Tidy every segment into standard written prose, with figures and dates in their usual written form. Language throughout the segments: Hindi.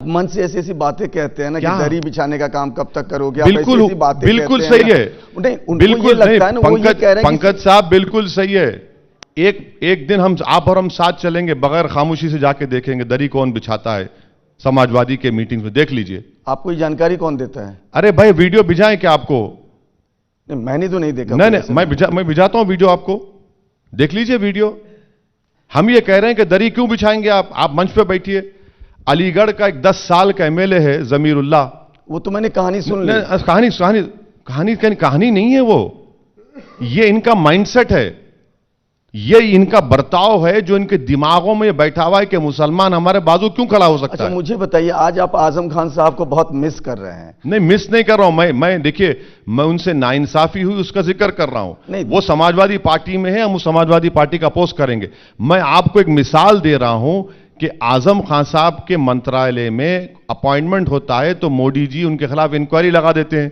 मन से ऐसी ऐसी बातें कहते हैं ना कि दरी बिछाने का काम कब तक करोगे, बिल्कुल ऐसी बातें बिल्कुल कहते सही है, नहीं, बिल्कुल नहीं, पंकज पंकज साहब बिल्कुल सही है। एक दिन आप और हम साथ चलेंगे, बगैर खामोशी से जाके देखेंगे दरी कौन बिछाता है समाजवादी के मीटिंग में, देख लीजिए। आपको ये जानकारी कौन देता है? अरे भाई वीडियो भिजाएं क्या आपको? नहीं, मैंने तो नहीं देखा। नहीं, मैं भिजाता हूं वीडियो, आपको देख लीजिए वीडियो। हम ये कह रहे हैं कि दरी क्यों बिछाएंगे आप मंच पे बैठिए। अलीगढ़ का एक 10 साल का एमएलए है जमीरुल्लाह, वो तो मैंने कहानी सुन ली। कहानी नहीं है वो, ये इनका माइंडसेट है, ये इनका बर्ताव है जो इनके दिमागों में बैठा हुआ है कि मुसलमान हमारे बाजू क्यों खड़ा हो सकता है। अच्छा मुझे बताइए, आज आप आजम खान साहब को बहुत मिस कर रहे हैं। नहीं, मिस नहीं कर रहा हूं मैं देखिए, मैं उनसे नाइंसाफी हुई उसका जिक्र कर रहा हूं। वो समाजवादी पार्टी में है, हम उस समाजवादी पार्टी का अपोज करेंगे। मैं आपको एक मिसाल दे रहा हूं कि आजम खान साहब के मंत्रालय में अपॉइंटमेंट होता है तो मोदी जी उनके खिलाफ इंक्वायरी लगा देते हैं,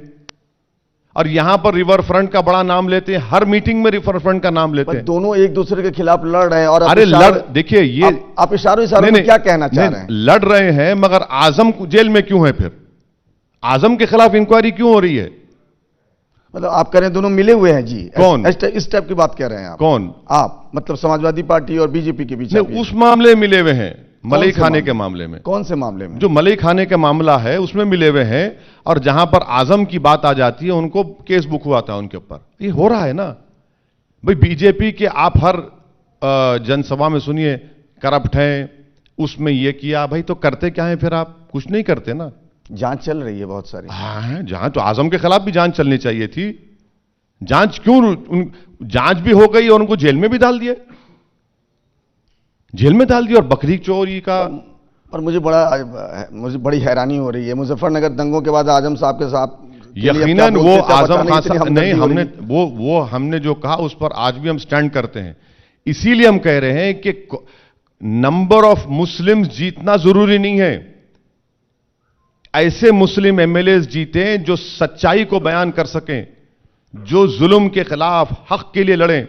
और यहां पर रिवर फ्रंट का बड़ा नाम लेते हैं, हर मीटिंग में रिवर फ्रंट का नाम लेते हैं। दोनों एक दूसरे के खिलाफ लड़ रहे हैं। और अरे देखिए, ये आप इशारों में क्या कहना चाह रहे हैं? लड़ रहे हैं, मगर आजम जेल में क्यों है? फिर आजम के खिलाफ इंक्वायरी क्यों हो रही है? मतलब आप कह रहे हैं दोनों मिले हुए हैं जी? कौन? इस टाइप की बात कह रहे हैं आप? कौन? आप मतलब समाजवादी पार्टी और बीजेपी के बीच? उस मामले मिले हुए हैं, मलई खाने के मामले में। कौन से मामले में? जो मलई खाने का मामला है उसमें मिले हुए हैं, और जहां पर आजम की बात आ जाती है उनको केस बुक हुआ था उनके ऊपर। ये हो रहा है ना भाई। बीजेपी के आप हर जनसभा में सुनिए करप्ट हैं, उसमें ये किया, भाई तो करते क्या है फिर? आप कुछ नहीं करते ना। जांच चल रही है बहुत सारी। हाँ, जांच तो आजम के खिलाफ भी जांच चलनी चाहिए थी। जांच क्यों? जांच भी हो गई और उनको जेल में भी डाल दिया, जेल में डाल दिया। और बकरी चोरी का, और मुझे बड़ी हैरानी हो रही है, मुजफ्फरनगर दंगों के बाद आजम साहब के साथ यकीनन वो आजम खान साहब नहीं, हमने जो कहा उस पर आज भी हम स्टैंड करते हैं। इसीलिए हम कह रहे हैं कि नंबर ऑफ मुस्लिम्स जीतना जरूरी नहीं है, ऐसे मुस्लिम एमएलए जीते जो सच्चाई को बयान कर सकें, जो जुल्म के खिलाफ हक के लिए लड़ें।